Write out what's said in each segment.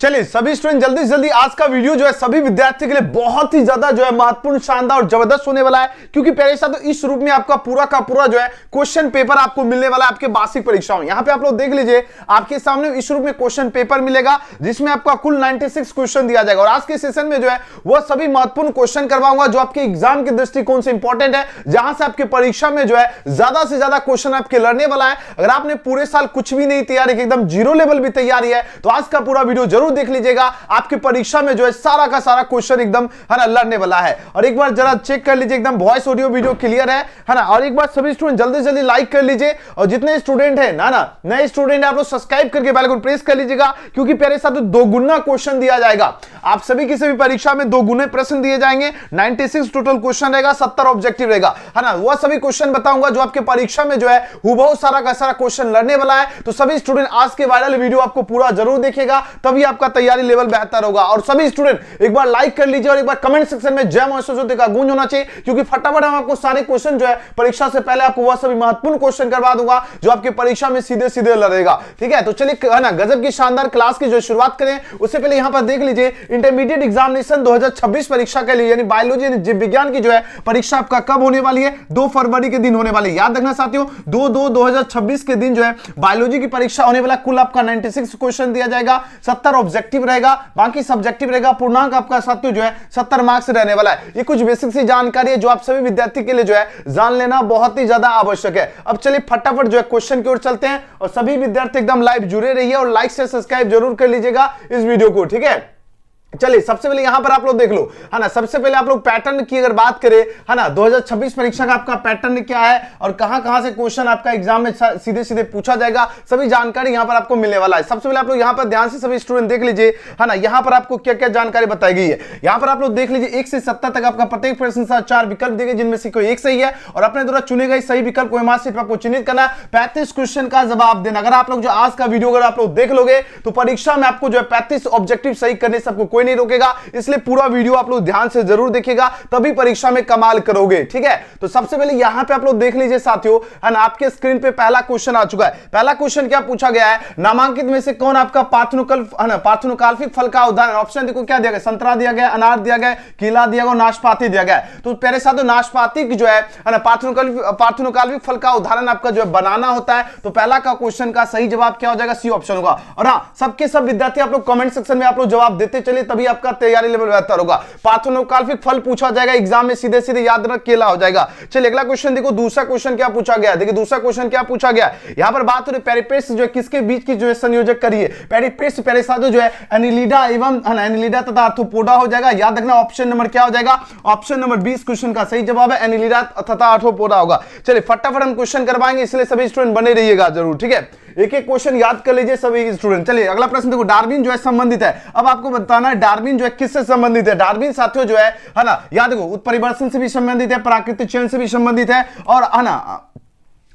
चलिए सभी स्टूडेंट जल्दी से जल्दी आज का वीडियो जो है सभी विद्यार्थी के लिए बहुत ही ज्यादा जो है महत्वपूर्ण, शानदार और जबरदस्त होने वाला है, क्योंकि पहले साथ तो इस रूप में आपका पूरा का पूरा जो है क्वेश्चन पेपर आपको मिलने वाला है आपके वार्षिक परीक्षाओं। यहां पे आप लोग देख लीजिए, आपके सामने इस रूप में क्वेश्चन पेपर मिलेगा जिसमें आपका कुल 96 क्वेश्चन दिया जाएगा। और आज के सेशन में जो है वह सभी महत्वपूर्ण क्वेश्चन करवाऊंगा जो आपके एग्जाम के दृष्टिकोण से इंपॉर्टेंट है, जहां से आपके परीक्षा में जो है ज्यादा से ज्यादा क्वेश्चन आपके लड़ने वाला है। अगर आपने पूरे साल कुछ भी नहीं तैयारी की, एकदम जीरो लेवल भी तैयारी है, तो आज का पूरा वीडियो जरूर देख लीजिएगा। आपकी परीक्षा में जो है सारा का सारा क्वेश्चन एकदम है ना लड़ने वाला है। और एक बार जरा चेक कर लीजिए, एकदम वॉइस ऑडियो वीडियो क्लियर है ना। और एक बार सभी स्टूडेंट जल्दी जल्दी लाइक कर लीजिए, और जितने स्टूडेंट है ना नए स्टूडेंट है आप लोग सब्सक्राइब करके बेल आइकन प्रेस कर लीजिएगा, क्योंकि पहले साथ तो दोगुना क्वेश्चन दिया जाएगा। आप सभी किसी भी परीक्षा में दोगुने प्रश्न दिए जाएंगे। 96 टोटल क्वेश्चन रहेगा, 70 ऑब्जेक्टिव रहेगा, है ना। वह सभी क्वेश्चन बताऊंगा जो आपके परीक्षा में जो है हुबहू सारा का सारा क्वेश्चन लड़ने वाला है। तो सभी स्टूडेंट आज के वायरल वीडियो आपको पूरा जरूर देखेगा, तभी आपका तैयारी लेवल बेहतर होगा। और सभी स्टूडेंट एक बार लाइक कर लीजिए और एक बार कमेंट सेक्शन में जय मां सरस्वती का गूंज होना चाहिए, क्योंकि फटाफट हम आपको सारे क्वेश्चन जो है परीक्षा से पहले आपको वह सभी महत्वपूर्ण क्वेश्चन करवा दूंगा जो आपके परीक्षा में सीधे सीधे लड़ेगा। ठीक है, तो चलिए है ना गजब की शानदार क्लास की जो शुरुआत करें उससे पहले यहां पर देख लीजिए इंटरमीडिएट एग्जामिनेशन 2026 परीक्षा के लिए यानी बायोलॉजी जीव विज्ञान की जो है परीक्षा आपका कब होने वाली है? 2 फरवरी के दिन होने वाली है। याद रखना साथियों, 2/2/2026 के दिन जो है बायोलॉजी की परीक्षा होने वाला। कुल आपका 96 क्वेश्चन दिया जाएगा, 70 ऑब्जेक्टिव रहेगा, बाकी सब्जेक्टिव रहेगा। पूर्णांक आपका साथियों जो है 70 मार्क्स रहने वाला है। ये कुछ बेसिक सी जानकारी है जो आप सभी विद्यार्थी के लिए जो है जान लेना बहुत ही ज्यादा आवश्यक है। अब चलिए फटाफट जो है क्वेश्चन की ओर चलते हैं, और सभी विद्यार्थी एकदम लाइव जुड़े रहिए और लाइक से सब्सक्राइब जरूर कर लीजिएगा इस वीडियो को। ठीक है, चलिए सबसे पहले यहां पर आप लोग देख लो, है ना। सबसे पहले आप लोग पैटर्न की अगर बात करें, है ना, 2026 परीक्षा का आपका पैटर्न क्या है और कहां से क्वेश्चन आपका एग्जाम में सीधे सीधे पूछा जाएगा, सभी जानकारी यहां पर आपको मिलने वाला है। सबसे पहले आप लोग यहां पर ध्यान से सभी स्टूडेंट देख लीजिए, है ना। यहां पर आपको क्या क्या जानकारी बताई गई है, यहां पर आप लोग देख लीजिए 1 से 70 तक आपका प्रत्येक प्रश्न से 4 विकल्प दिए गए, जिनमें से कोई एक सही है और अपने द्वारा चुने गए सही विकल्प को हिमाचल आपको चिन्हित करना, 35 क्वेश्चन का जवाब देना। अगर आप लोग जो आज का वीडियो अगर आप लोग देख लोगे तो परीक्षा में आपको जो है 35 ऑब्जेक्टिव सही करने से आपको कोई नहीं रोकेगा, इसलिए पूरा वीडियो आप लोग ध्यान से जरूर देखिएगा, तभी परीक्षा में कमाल करोगे। ठीक है, तो सबसे पहले यहां पे आप लोग देख लीजिए साथियों, है ना, आपके स्क्रीन पे पहला क्वेश्चन आ चुका है। पहला क्वेश्चन क्या पूछा गया है, नामांकित में से कौन आपका पार्थेनोकाल्पिक फल का उदाहरण? ऑप्शन देखो क्या दिया गया, संतरा दिया गया, अनार दिया गया, केला दिया गया, नाशपाती दिया गया। तो पहले साथियों नाशपाती की जो है ना पार्थेनोकाल्पिक फल का उदाहरण आपका जो है बनाना होता है। तो पहला का क्वेश्चन का सही जवाब क्या हो जाएगा? सी ऑप्शन होगा। और हां, सबके सब विद्यार्थी आप लोग कमेंट सेक्शन में आप लोग जवाब देते चलिए, तभी आपका तैयारी लेवल बेहतर होगा। पार्थेनोकाल्पिक फल पूछा जाएगा एग्जाम में, सीधे सीधे याद रख केला हो जाएगा। चलिए अगला क्वेश्चन देखो, दूसरा क्वेश्चन क्या पूछा गया। देखिए दूसरा क्वेश्चन क्या पूछा गया, यहां पर बात हो रही पेरिपेस जो है किसके बीच की जो है संयोजक करिए। पेरिपेस पहले साथियों जो है एनिलिडा एवं एनिलिडा तथा आर्थ्रोपोडा हो जाएगा। याद रखना ऑप्शन नंबर क्या हो जाएगा, ऑप्शन नंबर 20 क्वेश्चन का सही जवाब है एनिलिडा तथा आर्थ्रोपोडा होगा। चलिए फटाफट हम क्वेश्चन करवाएंगे, इसलिए सभी स्टूडेंट बने रहिएगा जरूर। ठीक है, एक एक क्वेश्चन याद कर लीजिए सभी स्टूडेंट। चलिए अगला प्रश्न देखो, डार्विन जो है संबंधित है। अब आपको बताना है डार्विन जो है किससे संबंधित है। डार्विन साथियों जो है ना, याद देखो उत्परिवर्तन से भी संबंधित है, प्राकृतिक चयन से भी संबंधित है, और है ना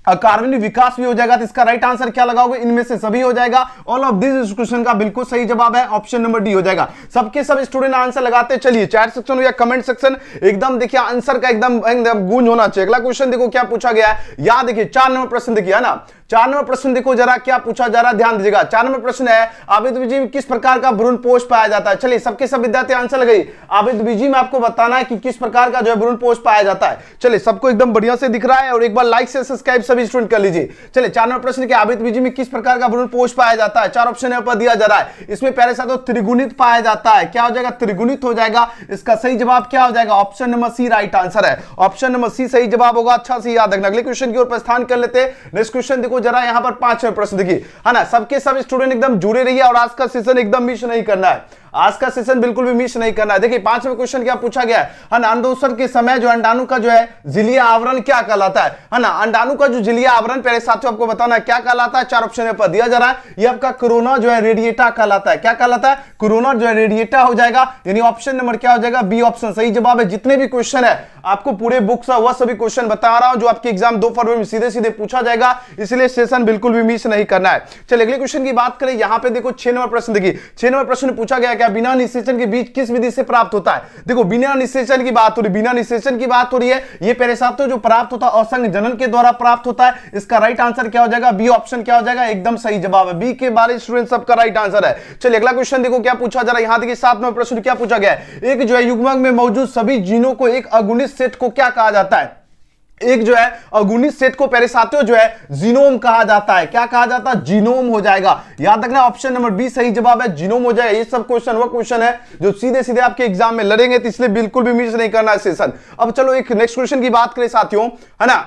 कार्बनिक विकास भी हो जाएगा। तो इसका राइट आंसर क्या लगाओगे, इनमें से सभी हो जाएगा। ऑल ऑफ दिस क्वेश्चन का बिल्कुल सही जवाब है ऑप्शन नंबर डी हो जाएगा। सबके सब स्टूडेंट आंसर लगाते चलिए, चैट सेक्शन या कमेंट सेक्शन एकदम देखिए आंसर का एकदम गूंज होना चाहिए। अगला क्वेश्चन देखो क्या पूछा गया है, याद देखिए 4 नंबर प्रश्न देखिए, है ना। 4 नंबर प्रश्न देखो जरा क्या पूछा जा रहा है, ध्यान दीजिएगा। 4 नंबर प्रश्न है, आबिद बीजी में किस प्रकार का भ्रूण पोष पाया जाता है। चलिए सबके सब विद्यार्थी आंसर लगाइए। आबिद बीजी में आपको बताना है कि किस प्रकार का जो है भ्रूण पोष पाया जाता है। चलिए सबको एकदम बढ़िया से दिख रहा है, और एक बार लाइक से सब्सक्राइब सभी स्टूडेंट कर लीजिए। चलिए 4 नंबर प्रश्न के आबिद बीजी में किस प्रकार का भ्रूण पोष पाया जाता है। 4 ऑप्शन पर दिया जा रहा है, इसमें पहले साथ त्रिगुणित पाया जाता है। क्या हो जाएगा, त्रिगुणित हो जाएगा। इसका सही जवाब क्या हो जाएगा, option number C right answer है। ऑप्शन नंबर सी सही जवाब होगा। अच्छा से याद रखना। अगले क्वेश्चन की ओर प्रस्थान कर लेते हैं। नेक्स्ट क्वेश्चन देखो जरा, यहां पर 5 प्रश्न देखिए, है ना। सबके सब स्टूडेंट एकदम जुड़े रहिए और आज का सेशन एकदम मिस नहीं करना है, आज का सेशन बिल्कुल भी मिस नहीं करना है। देखिए 5वां क्वेश्चन क्या पूछा गया है ना, अंडोत्सर्ग के समय जो अंडाणु का जो है झिल्ली आवरण क्या कहलाता है ना। अंडाणु का जो झिल्ली आवरण पहले साथियों आपको बताना है क्या कहलाता है। 4 ऑप्शन पर दिया जा रहा है, ये आपका कोरोना जो है रेडिएटा कहलाता है। क्या कहलाता है, कोरोना जो है रेडिएटा हो जाएगा, यानी ऑप्शन नंबर क्या हो जाएगा, बी ऑप्शन सही जवाब है। जितने भी क्वेश्चन है आपको पूरे बुक से वह सभी क्वेश्चन बता रहा हूं जो आपके एग्जाम 2 फरवरी में सीधे सीधे पूछा जाएगा, इसलिए सेशन बिल्कुल भी मिस नहीं करना है। चलिए अगले क्वेश्चन की बात करें, यहां पे देखो 6 नंबर प्रश्न देखिए। 6 नंबर प्रश्न पूछा गया क्या, क्या बिना निषेचन के बीज किस विधि से प्राप्त होता है? देखो बिना निषेचन की बात हो रही, बिना निषेचन की बात हो रही है। ये पहले साथियों जो प्राप्त होता है असंग जनन के द्वारा प्राप्त होता है। इसका राइट आंसर क्या हो जाएगा? बी ऑप्शन क्या हो जाएगा? एकदम सही जवाब है बी के बारे स्टूडेंट सबका राइट आंसर है। चलिए अगला क्वेश्चन देखो क्या पूछा जा रहा है। यहां देखिए 7वां प्रश्न क्या पूछा गया है। एक जो है युग्मक में मौजूद सभी जीनों को एक अगुणित सेट को क्या कहा जाता है? एक जो है अगुणित सेट को पहले साथियों जो है जीनोम कहा जाता है। क्या कहा जाता है? जीनोम हो जाएगा। याद रखना ऑप्शन नंबर बी सही जवाब है, जीनोम हो जाएगा। ये सब क्वेश्चन वो क्वेश्चन है जो सीधे सीधे आपके एग्जाम में लड़ेंगे, तो इसलिए बिल्कुल भी मिस नहीं करना है सेशन। अब चलो एक नेक्स्ट क्वेश्चन की बात करें साथियों, है ना,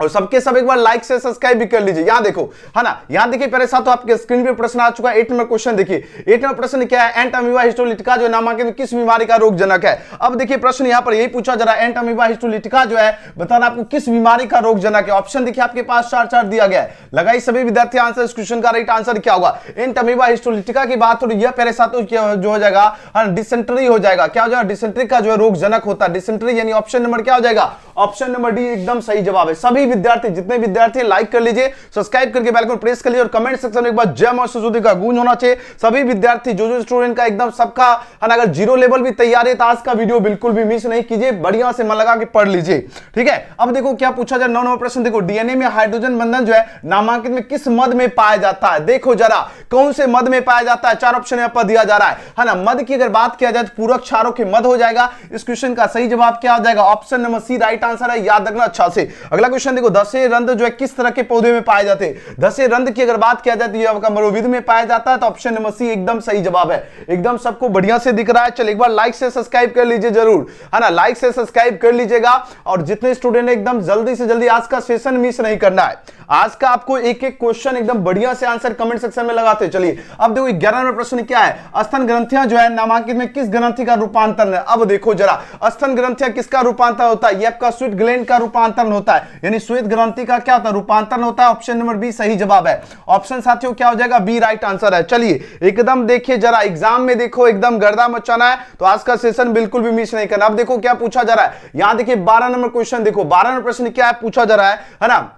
और सबके सब एक बार लाइक से सब्सक्राइब भी कर लीजिए। यहां देखो, है ना, यहां देखिए पहले साथ तो आपके स्क्रीन पे प्रश्न आ चुका है। 8 नंबर क्वेश्चन देखिए, 8 नंबर प्रश्न क्या है? एंट अमीबा हिस्टोलिटिका जो नामांकित किस बीमारी का रोगजनक है? अब देखिए प्रश्न यहां पर यही पूछा जा रहा है, एंट अमीबा हिस्टोलिटिका जो है बताना आपको किस बीमारी का रोगजनक है। ऑप्शन देखिए आपके पास 4 दिया गया है। लगाई सभी विद्यार्थी आंसर, इस क्वेश्चन का राइट आंसर क्या होगा? एंट अमीबा हिस्टोलिटिका की बात हो रही है, पहले साथ जो हो जाएगा डिसेंट्री हो जाएगा। क्या हो जाएगा? डिसेंट्री का जो है रोगजनक होता है डिसेंट्री, यानी ऑप्शन नंबर क्या हो जाएगा? ऑप्शन नंबर डी एकदम सही जवाब है। सभी विद्यार्थी जितने विद्यार्थी लाइक कर लीजिए, सब्सक्राइब करके बेल आइकन प्रेस कर लीजिए और कमेंट सेक्शन में एक बार जय मां सरस्वती का गूंज होना चाहिए। सभी विद्यार्थी जो स्टूडेंट का एकदम सबका, अगर 0 लेवल भी तैयार है तो आज का वीडियो बिल्कुल भी मिस नहीं कीजिए, बढ़िया से मन लगा के पढ़ लीजिए, ठीक है। अब देखो क्या पूछा जाए 9 नंबर प्रश्न देखो, डीएनए में हाइड्रोजन बंधन जो है नामांकित में किस मद में पाया जाता है? देखो जरा कौन से मद में पाया जाता है, 4 ऑप्शन यहां पर दिया जा रहा है ना। मद की अगर बात किया जाए तो पूरक क्षारों के मद हो जाएगा। इस क्वेश्चन का सही जवाब क्या हो जाएगा? Option number C right answer है, याद रखना अच्छा से। अगला क्वेश्चन देखो, दशे रंध्र जो है किस तरह के पौधे में पाए जाते हैं? दशे रंध्र की अगर बात किया जाए तो ये आपका मरोविद में पाया जाता है, तो ऑप्शन नंबर सी एकदम सही जवाब है। एकदम सबको बढ़िया से दिख रहा है। चलिए एक बार लाइक से सब्सक्राइब कर लीजिए जरूर, है ना, लाइक से सब्सक्राइब कर लीजिएगा। और जितने स्टूडेंट एकदम जल्दी से जल्दी आज का सेशन मिस नहीं करना है। आज का आपको एक एक क्वेश्चन एकदम बढ़िया से आंसर कमेंट सेक्शन में लगाते चलिए। अब देखो 11 नंबर प्रश्न क्या है? स्तन ग्रंथियां जो है नामांकित में किस ग्रंथि का रूपांतरण है? अब देखो जरा, स्तन ग्रंथियां किसका रूपांतरण होता है? ये आपका स्वीट ग्लैंड का रूपांतरण होता है, यानी श्वेत ग्रंथि का क्या होता है? रूपांतरण होता है। ऑप्शन नंबर बी सही जवाब है। ऑप्शन साथियों क्या हो जाएगा? बी राइट आंसर है। चलिए एकदम देखिए जरा, एग्जाम में देखो एकदम गर्दा मचाना है, तो आज का सेशन बिल्कुल भी मिस नहीं करना। अब देखो क्या पूछा जा रहा है, यहां देखिए 12 नंबर क्वेश्चन देखो, 12 नंबर प्रश्न क्या है पूछा जा रहा है ना।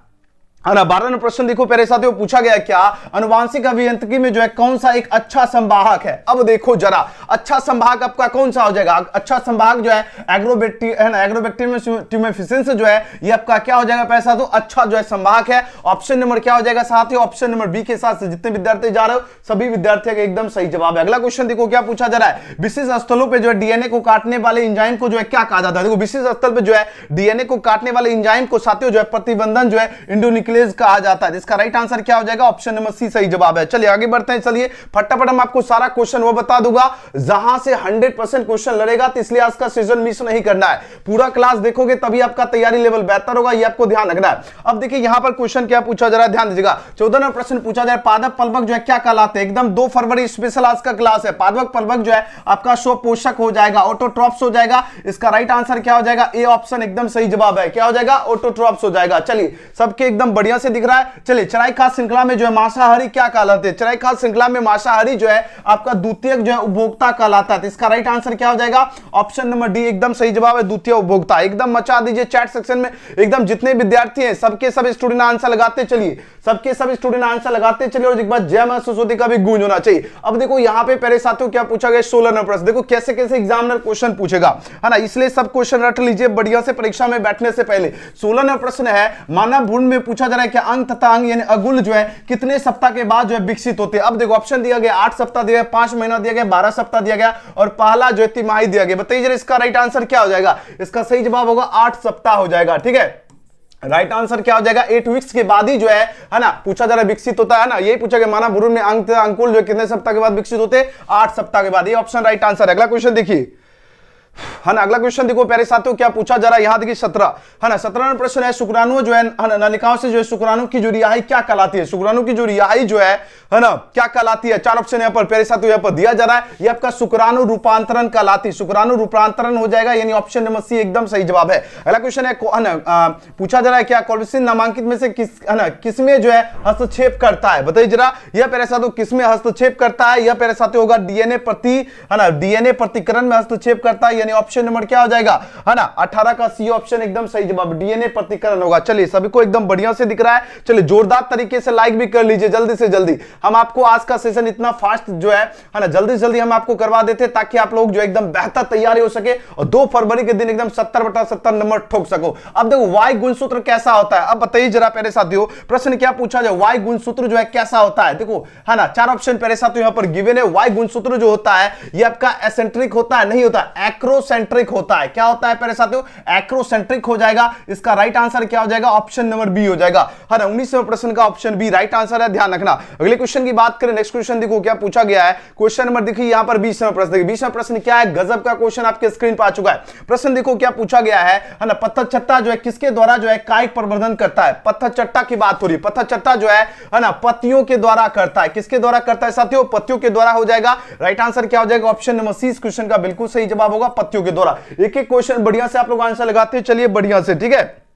12 नंबर प्रश्न देखो पहले साथियों पूछा गया क्या, अनुवांशिक अभियांत्रिकी में जो है कौन सा एक अच्छा संवाहक है? अब देखो जरा, अच्छा संवाहक आपका कौन सा हो जाएगा? अच्छा संवाहक जो है एग्रोबैक्टीरियम ट्यूमेफिसेंस जो है ये आपका क्या हो जाएगा? पैसा तो अच्छा जो है संवाहक है। ऑप्शन नंबर क्या हो जाएगा साथियों? ऑप्शन नंबर बी के साथ जितने विद्यार्थी जा रहे हो सभी विद्यार्थियों का एकदम सही जवाब है। अगला क्वेश्चन देखो क्या पूछा जा रहा है, विशिष्ट स्थलों पर जो है डीएनए को काटने वाले एंजाइम को जो है क्या कहा जाता है? देखो विशिष्ट स्थल पर जो है डीएनए को काटने वाले एंजाइम को साथियों जो है प्रतिबंधन जो है इंडोन्यूक्लियस कहा जाता है। इसका राइट आंसर क्या हो जाएगा? ऑप्शन नंबर सी सही जवाब है। चलिए आगे बढ़ते हैं। चलिए फटाफट हम आपको सारा क्वेश्चन वो बता दूंगा जहां से 100% क्वेश्चन लड़ेगा, तो इसलिए आज का सीजन मिस नहीं करना है। पूरा क्लास देखोगे तभी आपका तैयारी लेवल बेहतर होगा, ये आपको ध्यान रखना है। अब देखिए यहां पर क्वेश्चन क्या पूछा जा रहा है, ध्यान दीजिएगा। 14 नंबर प्रश्न पूछा जा रहा है, पादप पलवक जो है क्या कहलाते हैं? एकदम 2 फरवरी स्पेशल आज का क्लास है। पादप पलवक जो है आपका स्वपोषक हो जाएगा, ऑटोट्रॉप्स हो जाएगा। इसका राइट आंसर क्या हो जाएगा? ए ऑप्शन एकदम सही जवाब है। क्या हो जाएगा? ऑटोट्रॉप्स हो जाएगा। चलिए सबके एकदम बढ़िया से दिख रहा है। चलिए चराई खाद्य श्रृंखला में जो है मांसाहारी क्या कहलाते हैं? चराई खाद्य श्रृंखला में मांसाहारी जो है आपका द्वितीयक जो है उपभोक्ता कहलाता है। इसका राइट आंसर क्या हो जाएगा? ऑप्शन नंबर डी एकदम सही जवाब है, द्वितीय उपभोक्ता। एकदम मचा दीजिए चैट सेक्शन में, एकदम जितने विद्यार्थी हैं सबके सब स्टूडेंट आंसर लगाते चलिए, सबके सब स्टूडेंट आंसर लगाते चलिए, और एक बार जय मां सरस्वती का भी गूंज होना चाहिए। अब देखो यहां पे पहले साथियों क्या पूछा गया, 16 नंबर प्रश्न देखो कैसे कैसे एग्जामिनर क्वेश्चन पूछेगा, है ना, इसलिए सब क्वेश्चन रट लीजिए बढ़िया से परीक्षा में बैठने से पहले। 16 नंबर प्रश्न है, मानव भ्रूण में पूछा जा रहा है कि अंग तथा अंग यानी अगुल जो है कितने सप्ताह के बाद जो है विकसित होते हैं? अब देखो ऑप्शन दिया गया 8 सप्ताह दिया गया, 5 महीना दिया गया, 12 सप्ताह दिया गया, और पहला जो है तिमाही दिया गया। बताइए जरा इसका राइट आंसर क्या हो जाएगा? इसका सही जवाब होगा 8 सप्ताह हो जाएगा, ठीक है। राइट आंसर क्या हो जाएगा? 8 वीक्स के बाद ही जो है ना पूछा जा रहा है विकसित होता है ना, यही पूछा गया मानव भ्रूण में अंग अंकुल जो कितने सप्ताह के बाद विकसित होते हैं? 8 सप्ताह के बाद। ये ऑप्शन राइट आंसर है। अगला क्वेश्चन देखिए, है ना, अगला क्वेश्चन देखो प्यारे साथियों क्या पूछा जा रहा है, यहां देखिए 17, है ना, 17 प्रश्न है, शुक्राणु जो है नलिकाओं से जो है शुक्राणु की जो रिहाई क्या कहलाती है? शुक्राणु की जो रिहाई जो है ना क्या कहलाती है? 4 ऑप्शन यहां पर प्यारे साथियों यहां पर दिया जा रहा है, ये आपका शुक्राणु रूपांतरण कहलाती है। शुक्राणु रूपांतरण हो जाएगा, यानी ऑप्शन नंबर सी एकदम सही जवाब है। अगला क्वेश्चन है पूछा जा रहा है क्या कोल्विसिन नामांकित में से किसमें जो है हस्तक्षेप करता है? बताइए जरा, यह प्यारे साथियों किसमें हस्तक्षेप करता है? यह प्यारे साथियों होगा डीएनए प्रति, है ना, डीएनए प्रतिकरण में हस्तक्षेप करता है, यानी ऑप्शन नंबर क्या हो जाएगा, है ना, 18 का सी ऑप्शन एकदम सही जवाब, डीएनए प्रतिकरण होगा। चलिए सभी को एकदम बढ़िया से दिख रहा है, चलिए जोरदार तरीके से लाइक भी कर लीजिए जल्दी से जल्दी। हम आपको आज का सेशन इतना फास्ट जो है ना, जल्दी से जल्दी हम आपको करवा देते ताकि आप लोग जो एकदम बेहतर तैयारी हो सके और 2 फरवरी के दिन एकदम 70/70 नंबर ठोक सको। अब देखो वाई गुणसूत्र कैसा होता है, अब बताइए जरा प्यारे साथियों, प्रश्न क्या पूछा जाए, वाई गुणसूत्र जो है कैसा होता है। देखो है ना, 4 ऑप्शन प्यारे साथियों यहां पर गिवन है। वाई गुणसूत्र जो होता है ये आपका एसेंट्रिक होता है, नहीं होता, एक्रोसेंट्रिक होता है। क्या होता है प्यारे साथियों, एक्रोसेंट्रिक हो जाएगा। इसका राइट आंसर क्या हो जाएगा, ऑप्शन नंबर बी हो जाएगा, है ना। 19वें प्रश्न का ऑप्शन बी राइट आंसर है, ध्यान रखना। अगले क्वेश्चन की बात करें, नेक्स्ट क्वेश्चन देखो क्या पूछा गया है। क्वेश्चन नंबर देखिए यहां पर 20वां प्रश्न, देखिए 20वां प्रश्न क्या है, गजब का क्वेश्चन आपके स्क्रीन पर आ चुका है। प्रश्न देखो क्या पूछा गया है ना, पत्थर चट्टा जो है किसके द्वारा जो है कायिक प्रवर्धन करता है। पत्थर चट्टा की बात हो रही है, पत्थर चट्टा जो है ना, पत्तियों के द्वारा करता है। किसके द्वारा करता है साथियों, पत्तियों के द्वारा हो जाएगा। राइट आंसर क्या हो जाएगा, ऑप्शन नंबर सी इस क्वेश्चन का बिल्कुल सही जवाब होगा, पत्तियों के द्वारा। एक एक क्वेश्चन बढ़िया से आप लोग आंसर लगाते हैं, चलिए बढ़िया से, ठीक है,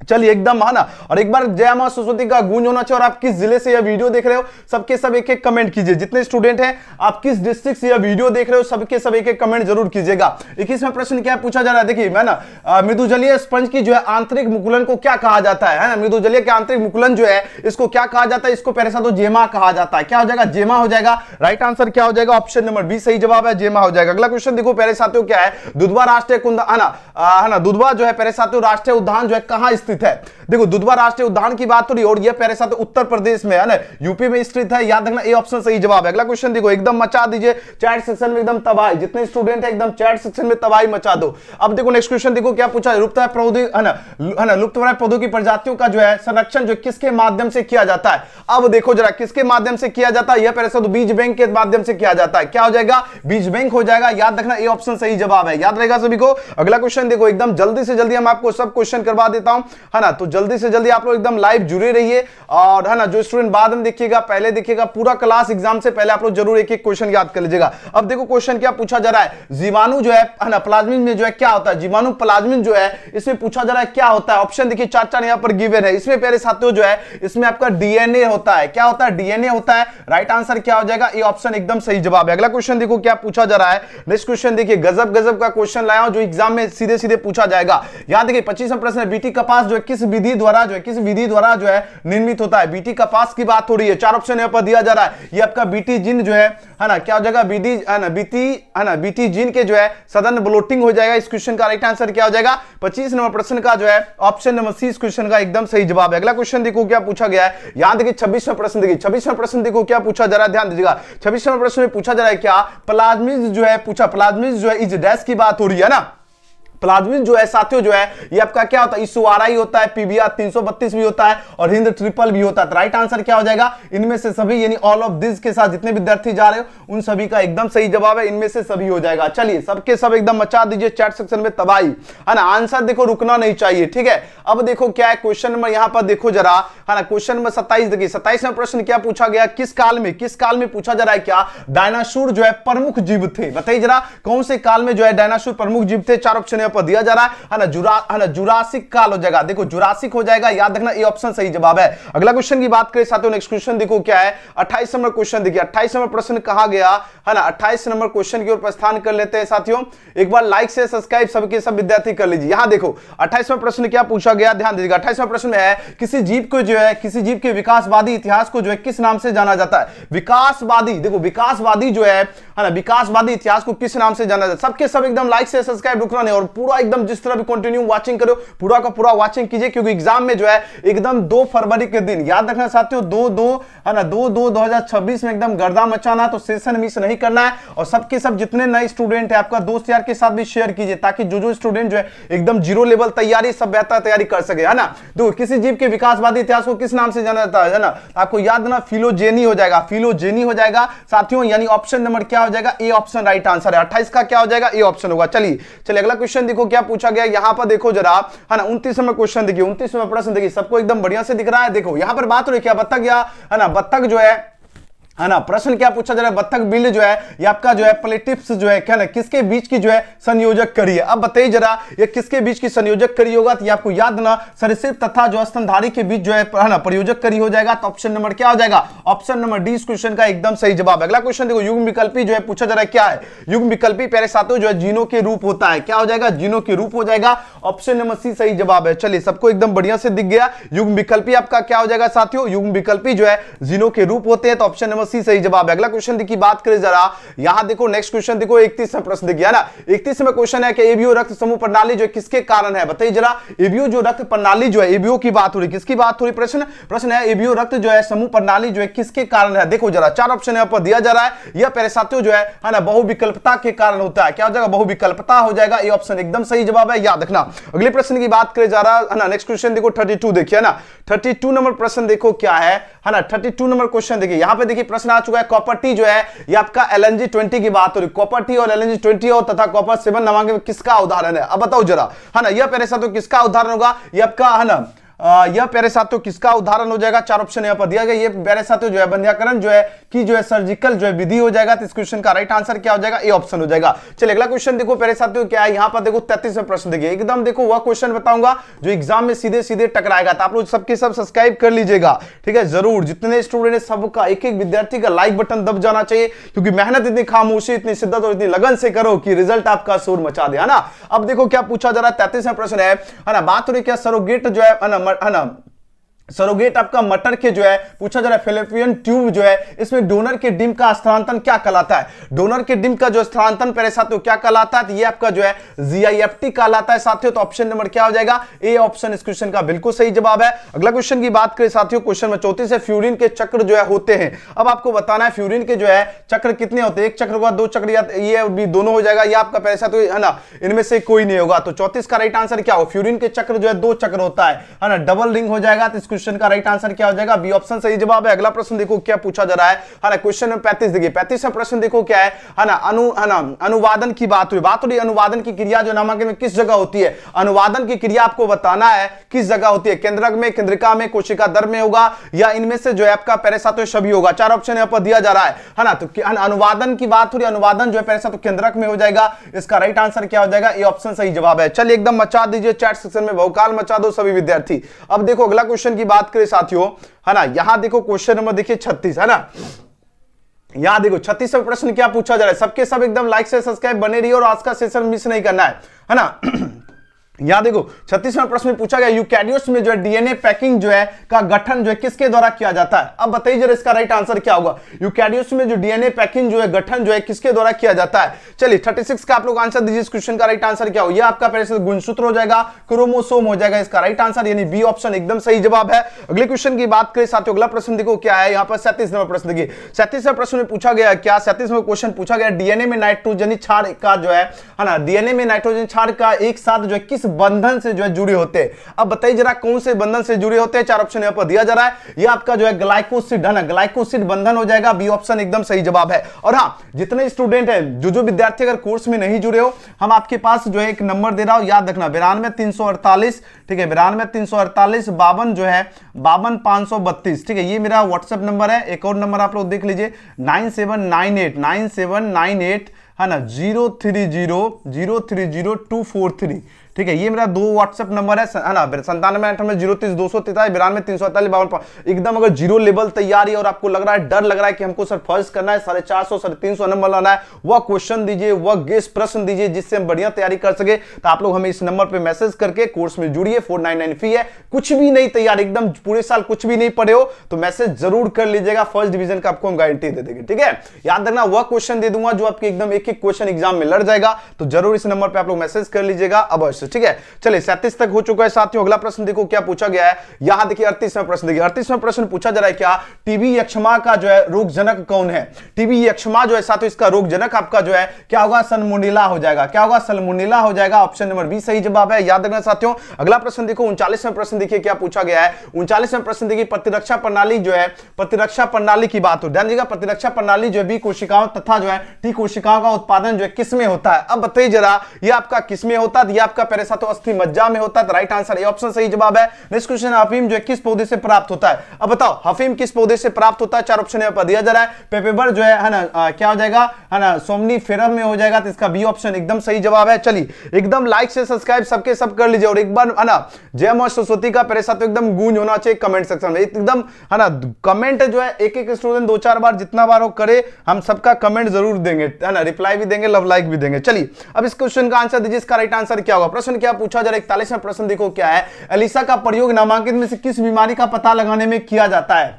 चलिए एकदम, है ना। और एक बार जय मां सरस्वती का गूंज होना चाहिए। और आप किस जिले से यह वीडियो देख रहे हो, सबके सब एक एक कमेंट कीजिए। जितने स्टूडेंट हैं आप किस डिस्ट्रिक्ट से यह वीडियो देख रहे हो, सबके सब एक एक कमेंट जरूर कीजिएगा। 21वां प्रश्न क्या पूछा जा रहा है, देखिए मैं ना, मृदुजलीय स्पंज की जो है आंतरिक मुकुलन को क्या कहा जाता है ना। मृदुजलीय के आंतरिक मुकुलन जो है इसको क्या कहा जाता है, इसको पहले साथ जेमा कहा जाता है। क्या हो जाएगा, जेमा हो जाएगा। राइट आंसर क्या हो जाएगा, ऑप्शन नंबर बी सही जवाब है, जेमा हो जाएगा। अगला क्वेश्चन देखो पहले साथियों क्या है, दुधवा राष्ट्रीय कुंद, है ना, दुधवा जो है पहले साथियों राष्ट्रीय उद्यान जो है कहां स्थित है। देखो दुधवा राष्ट्रीय उद्यान की बात हो रही है और ये प्यारे साथ उत्तर प्रदेश में है ना, यूपी में स्थित है, याद रखना, ये ऑप्शन सही जवाब है। अगला क्वेश्चन देखो, एकदम मचा दीजिए चैट सेक्शन में, एकदम तबाही, जितने स्टूडेंट है एकदम चैट सेक्शन में तबाही मचा दो। अब देखो नेक्स्ट क्वेश्चन देखो क्या पूछा है, लुप्तप्राय पौधों, है ना, लुप्तप्राय पौधों की प्रजातियों का जो है संरक्षण जो किसके माध्यम से किया जाता है। अब देखो जरा किसके माध्यम से किया जाता है, यह प्यारे साथ बीज बैंक के माध्यम से किया जाता है। क्या हो जाएगा, बीज बैंक हो जाएगा, याद रखना, ये ऑप्शन सही जवाब है, याद रहेगा सभी को। अगला क्वेश्चन देखो, एकदम जल्दी से जल्दी हम आपको सब क्वेश्चन करवा देता हूं, है ना, तो जल्दी से जल्दी आप लोग एकदम लाइव जुड़े रहिए। और है ना, जो स्टूडेंट बाद में देखिएगा, पहले देखिएगा, पूरा क्लास एग्जाम से पहले आप लोग जरूर एक एक क्वेश्चन याद कर लीजिएगा। अब देखो क्वेश्चन क्या पूछा जा रहा है, जीवाणु जो है ना, प्लाज्मिन में जो है क्या होता है, जीवाणु प्लाज्मिन जो है इसमें पूछा जा रहा है क्या होता है। ऑप्शन देखिए 4 यहां पर गिवन है। इसमें प्यारे साथियों जो है इसमें आपका डीएनए होता है। क्या होता है, डीएनए होता है। राइट आंसर क्या हो जाएगा, ये ऑप्शन एकदम सही जवाब है। अगला क्वेश्चन देखो क्या पूछा जा रहा है, नेक्स्ट क्वेश्चन देखिए, गजब गजब का क्वेश्चन लाया हूं जो एग्जाम में सीधे सीधे पूछा जाएगा। याद देखिए 25वां प्रश्न, बीटी कपास जो है किस विधि द्वारा जो है निर्मित होता है। बीटी कपास की बात हो रही है, 4 ऑप्शन यहां पर दिया जा रहा है। ये आपका बीटी जिन जो है ना, क्या हो जाएगा, बीटी है ना, बीटी जिन के जो है सदन ब्लोटिंग हो जाएगा। इस क्वेश्चन का राइट आंसर क्या हो जाएगा, 25 नंबर प्रश्न का जो है ऑप्शन नंबर सी इस क्वेश्चन का एकदम सही जवाब है। अगला क्वेश्चन देखो क्या पूछा गया है, यहां देखिए 26वां प्रश्न, देखिए 26वां प्रश्न देखो क्या पूछा जा रहा है, ध्यान दीजिएगा। 26वां प्रश्न में पूछा जा रहा है क्या, प्लाज्मिड जो है पूछा, प्लाज्मिड जो है इज डैश की बात हो रही है ना। प्लाज्मिन जो है साथियों जो है ये आपका क्या होता है, इसुआरआई होता है, पीबीआर 332 भी होता है और हिंद ट्रिपल भी होता है। तो राइट आंसर क्या हो जाएगा, इनमें से सभी, यानी ऑल ऑफ दिस के साथ जितने विद्यार्थी जा रहे हो उन सभी का एकदम सही जवाब है, इनमें से सभी हो जाएगा। चलिए सबके सब एकदम मचा दीजिए चैट सेक्शन में तबाही, है ना। आंसर देखो रुकना नहीं चाहिए, ठीक है। अब देखो क्या है क्वेश्चन नंबर यहां पर देखो जरा, है ना, क्वेश्चन नंबर 27 देखिए। 27वां प्रश्न क्या पूछा गया, किस काल में पूछा जा रहा है क्या, डायनासोर जो है प्रमुख जीव थे। बताइए जरा कौन से काल में जो है डायनासोर प्रमुख जीव थे। 4 ऑप्शन यहां पर दिया जा रहा है ना, जुरासिक काल हो जाएगा। देखो जुरासिक हो जाएगा, याद रखना, ये ऑप्शन सही जवाब है। अगला क्वेश्चन की बात करें साथियों, नेक्स्ट क्वेश्चन देखो क्या है, 28 नंबर क्वेश्चन देखिए। 28 नंबर प्रश्न कहा गया है ना, 28 नंबर क्वेश्चन की ओर प्रस्थान कर लेते हैं साथियों। एक बार लाइक से सब्सक्राइब सबके सब विद्यार्थी कर लीजिए। यहां देखो 28वां प्रश्न क्या पूछा गया, ध्यान दीजिएगा। 28वां प्रश्न में है, किसी जीव को जो है, किसी जीव के विकासवादी इतिहास को जो है किस नाम से जाना जाता है। विकासवादी, देखो विकासवादी जो है ना, विकासवादी इतिहास को किस नाम से जाना जाता है। सबके सब एकदम लाइक से सब्सक्राइब रुकना नहीं, और पूरा एकदम जिस तरह भी कंटिन्यू वाचिंग करो, पूरा का पूरा वाचिंग कीजिए, क्योंकि एग्जाम में जो है एकदम 2 फरवरी के दिन, याद रखना साथियों, 2/2/2026 में एकदम गर्दा मचाना, तो सेशन मिस नहीं करना है। और सबके सब जितने नए स्टूडेंट है, आपका दोस्त यार के साथ भी शेयर कीजिए, ताकि जो स्टूडेंट जो है एकदम जीरो लेवल तैयारी, सब बेहतर तैयारी कर सके, है ना। देखो किसी जीव के विकासवादी इतिहास को किस नाम से जाना जाता है ना, आपको याद ना, फिलोजेनी हो जाएगा, फिलोजेनी हो जाएगा साथियों, यानी ऑप्शन नंबर क्या हो जाएगा, ए ऑप्शन राइट आंसर है। 28 का क्या हो जाएगा, ए ऑप्शन होगा। चलिए अगला क्वेश्चन देखो क्या पूछा गया, यहां पर देखो जरा, है ना, 29वां क्वेश्चन देखिए। 29वां प्रश्न देखिए, सबको एकदम बढ़िया से दिख रहा है। देखो यहां पर बात हो रही क्या, बत्तख, या है ना, बत्तख जो है है ना। प्रश्न क्या पूछा जा रहा है, बत्तख बिल जो है ये आपका जो है प्लेटिप्स जो है क्या ना किसके बीच की जो है संयोजक करी है। अब बताइए जरा ये किसके बीच की संयोजक करी होगा, तो ये आपको याद ना सरीसृप तथा जो स्तनधारी के बीच जो है ना प्रयोजक करी हो जाएगा। तो ऑप्शन नंबर क्या हो जाएगा, ऑप्शन नंबर डी इस क्वेश्चन का एकदम सही जवाब है। अगला क्वेश्चन देखो, युग्म विकल्पी जो है पूछा जा रहा है क्या है, युग्म विकल्पी प्यारे साथियों जो है जीनों के रूप होता है। क्या हो जाएगा, जीनों के रूप हो जाएगा। ऑप्शन नंबर सी सही जवाब है। चलिए सबको एकदम बढ़िया से दिख गया, युग्म विकल्पी आपका क्या हो जाएगा साथियों, युग्म विकल्पी जो है जीनों के रूप होते हैं। तो ऑप्शन नंबर सी सही जवाब है। अगला क्वेश्चन की बात करें जरा, यहां देखो नेक्स्ट क्वेश्चन देखो 31वां प्रश्न देखिए ना। 31वां क्वेश्चन है कि एबीओ रक्त समूह प्रणाली जो है किसके कारण है। बताइए जरा, एबीओ जो रक्त प्रणाली जो है, एबीओ की बात हो रही, किसकी बात हो रही, प्रश्न है एबीओ रक्त जो है समूह प्रणाली जो है किसके कारण है। देखो जरा 4 ऑप्शन यहां पर दिया जा रहा है। यह प्यारे साथियों जो है ना बहुविकल्पता के कारण होता है। क्या हो जाएगा, बहुविकल्पता हो जाएगा। ये ऑप्शन एकदम सही जवाब है, याद रखना। अगले प्रश्न की बात करें जा रहा है ना, नेक्स्ट क्वेश्चन देखो 32 देखिए ना। 32 नंबर प्रश्न देखो क्या है ना, 32 नंबर क्वेश्चन देखिए। यहां पे देखिए प्रश्न आ चुका है, कॉपर टी जो है ये आपका एलएनजी 20 की बात हो रही, कॉपर टी और एलएनजी 20 और तथा कॉपर 7 नामांकित में किसका उदाहरण है। अब बताओ जरा, है ना, यह प्यारे साथियों किसका उदाहरण होगा, ये आपका है ना यह प्यारे साथियों किसका उदाहरण हो जाएगा। 4 ऑप्शन यहां पर दिया गया। ये प्यारे साथियों जो है बंध्याकरण जो है की जो है सर्जिकल जो है विधि हो जाएगा। तो इस क्वेश्चन का राइट आंसर क्या हो जाएगा, ए ऑप्शन हो जाएगा। चलिए अगला क्वेश्चन देखो प्यारे साथियों क्या है, यहां पर देखो 33वां प्रश्न देखिए, एकदम देखो वह क्वेश्चन बताऊंगा जो एग्जाम में सीधे सीधे टकराएगा। तो आप लोग सबके सब सब्सक्राइब कर लीजिएगा, ठीक है जरूर। जितने स्टूडेंट है सबका एक एक विद्यार्थी का लाइक बटन दब जाना चाहिए, क्योंकि मेहनत इतनी खामोशी इतनी शिद्दत और इतनी लगन से करो कि रिजल्ट आपका शोर मचा दे, है ना। अब देखो क्या पूछा जा रहा है, 33वां प्रश्न है ना, बात हो रही क्या सरोगेट जो है ना सरोगेट आपका मटर के जो है पूछा जा रहा है फेलोपियन ट्यूब जो है इसमें डोनर के डिंब का स्थानांतरण क्या कहलाता है। डोनर के डिंब का जो स्थानांतरण प्यारे साथियों क्या कहलाता है, तो ये आपका जो है जीआईएफटी कहलाता है साथियों। तो ऑप्शन नंबर क्या हो जाएगा, ए ऑप्शन इस क्वेश्चन का बिल्कुल सही जवाब है। अगला क्वेश्चन की बात करें साथियों, क्वेश्चन नंबर 34 है, फ्यूरिन के चक्र जो है होते हैं। अब आपको बताना है फ्यूरिन के जो है चक्र कितने होते हैं, एक चक्र होगा, 2 चक्र, या ये भी दोनों हो जाएगा, या आपका प्यारे साथियों है ना इनमें से कोई नहीं होगा। तो 34 का राइट आंसर क्या हो, फ्यूरिन के चक्र जो है 2 चक्र होता है ना, डबल रिंग हो जाएगा। तो इस क्वेश्चन का राइट आंसर क्या हो जाएगा, बी ऑप्शन सही जवाब है। अगला प्रश्न देखो क्या पूछा जा रहा है ना, क्वेश्चन नंबर 35 देखिए। 35वां प्रश्न देखो क्या है ना, अनुवादन की बात हुई, अनुवादन की क्रिया जो नामांकन में किस जगह होती है। अनुवादन की क्रिया आपको बताना है किस जगह होती है, केंद्रक में, केंद्रिका में, कोशिका दर में होगा, या इनमें से जो है आपका प्यारे साथियों सभी होगा। 4 ऑप्शन यहां पर दिया जा रहा है ना। तो अनुवादन की बात हो रही, अनुवादन जो है प्यारे साथियों केंद्रक में हो जाएगा। इसका राइट आंसर क्या हो जाएगा, ये ऑप्शन सही जवाब है। चलिए एकदम मचा दीजिए चैट सेक्शन में, भौकाल मचा दो सभी विद्यार्थी। अब देखो अगला क्वेश्चन की बात करें साथियों, है ना, यहां देखो क्वेश्चन नंबर देखिए 36 है ना। यहां देखो 36वां प्रश्न क्या पूछा जा रहा है, सबके सब एकदम लाइक से सब्सक्राइब बने रहिए और आज का सेशन मिस नहीं करना है ना। यहां देखो 36वां प्रश्न में पूछा गया, यूकैरियोट्स में जो है डीएनए पैकिंग जो है का गठन जो है किसके द्वारा किया जाता है। अब बताइए जरा इसका राइट आंसर क्या होगा, यूकैरियोट्स में जो डीएनए पैकिंग जो है गठन जो है किसके द्वारा किया जाता है। चलिए 36 का आप लोग आंसर दीजिए, इस क्वेश्चन का राइट आंसर क्या हो, यह आपका पहले से गुणसूत्र हो जाएगा, क्रोमोसोम हो जाएगा इसका राइट आंसर, यानी बी ऑप्शन एकदम सही जवाब है। अगले क्वेश्चन की बात करें साथियों, अगला प्रश्न देखो क्या है, यहां पर 37 नंबर प्रश्न देखिए। 37वें प्रश्न में पूछा गया क्या, 37वां क्वेश्चन पूछा गया, डीएनए में नाइट्रोजनी क्षार का जो है ना, डीएनए में नाइट्रोजन क्षार का एक साथ जो है किस बंधन से जो है जुड़े होते हैं। अब बताइए जरा कौन से बंधन से जुड़े होते हैं। 4 ऑप्शन यहां पर दिया जा रहा है, ये आपका जो है ग्लाइकोसिड है ना, ग्लाइकोसिड बंधन हो जाएगा, बी ऑप्शन एकदम सही जवाब है। और हां जितने स्टूडेंट हैं जो विद्यार्थी अगर कोर्स में नहीं जुड़े हो, हम आपके पास जो है एक नंबर दे रहा हूं, याद रखना 92 348, ठीक है 92 348 52 जो है 52 532, ठीक है ये मेरा व्हाट्सएप नंबर है। एक और नंबर आप लोग देख लीजिए 9798 है ना 030 ठीक है ये मेरा 2 व्हाट्सएप नंबर है ना, 9798 एकदम अगर 0 लेवल तैयारी और आपको लग रहा है डर लग रहा है कि हमको सर फर्स्ट करना है, 450 350 नंबर लाना है, वह क्वेश्चन दीजिए, वह गेस प्रश्न दीजिए जिससे हम बढ़िया तैयारी कर सके। तो आप लोग हमें इस नंबर पे मैसेज करके कोर्स में जुड़िए, 499 फी है। कुछ भी नहीं तैयार, एकदम पूरे साल कुछ भी नहीं पढ़े हो तो मैसेज जरूर कर लीजिएगा, फर्स्ट डिवीजन का आपको हम गारंटी दे देंगे, ठीक है। याद रखना वह क्वेश्चन दे दूंगा जो आपके एकदम एक एक क्वेश्चन एग्जाम में लड़ जाएगा, तो जरूर इस नंबर पे आप लोग मैसेज कर लीजिएगा अवश्य, ठीक है। चलिए 37 तक हो चुका है साथियों। अगला प्रश्न देखो क्या पूछा गया है, यहां देखिए 38वां प्रश्न देखिए। 38वां प्रश्न पूछा जा रहा है क्या, टीबी यक्ष्मा का जो है रोगजनक कौन है। टीबी यक्ष्मा जो है साथियों इसका रोगजनक आपका जो है क्या होगा, सल्मोनेला हो जाएगा। क्या होगा, सल्मोनेला हो जाएगा। ऑप्शन नंबर बी सही जवाब है, याद रखना साथियों। अगला प्रश्न देखो 39वां प्रश्न देखिए क्या पूछा गया है। 39वां प्रश्न देखिए, प्रतिरक्षा प्रणाली जो है, प्रतिरक्षा प्रणाली की बात हो, ध्यान दीजिएगा। प्रतिरक्षा प्रणाली जो है बी कोशिकाओं तथा जो है टी कोशिकाओं का उत्पादन जो है किसमें होता है। अब बताइए जरा ये आपका किसमें होता है, ये आपका प्यारे साथियों अस्थि मज्जा में होता है, तो राइट आंसर ए ऑप्शन सही जवाब है। नेक्स्ट क्वेश्चन, अफीम जो है किस पौधे से प्राप्त होता है? अब बताओ अफीम किस पौधे से प्राप्त होता है? चार ऑप्शन यहाँ पर दिया जा रहा है। पेपर जो है ना क्या हो जाएगा, है ना, सोमनीफेरम में हो जाएगा, तो इसका बी ऑप्शन एकदम सही जवाब है। चलिए एकदम लाइक से सब्सक्राइब सबके सब कर लीजिए, और एक बार है ना जय मां सरस्वती का प्यारे साथियों एकदम गूंज होना चाहिए कमेंट सेक्शन में, एकदम है ना। कमेंट जो है एक एक स्टूडेंट 2-4 बार जितना बार वो करे, हम सबका कमेंट जरूर देंगे, है ना, रिप्लाई भी देंगे, लव लाइक भी देंगे। चलिए अब इस क्वेश्चन का आंसर दीजिए, इसका राइट आंसर क्या होगा? प्रश्न क्या पूछा जा रहा है? 41वां प्रश्न देखो क्या है। एलिसा का प्रयोग नामांकित में से किस बीमारी का पता लगाने में किया जाता है?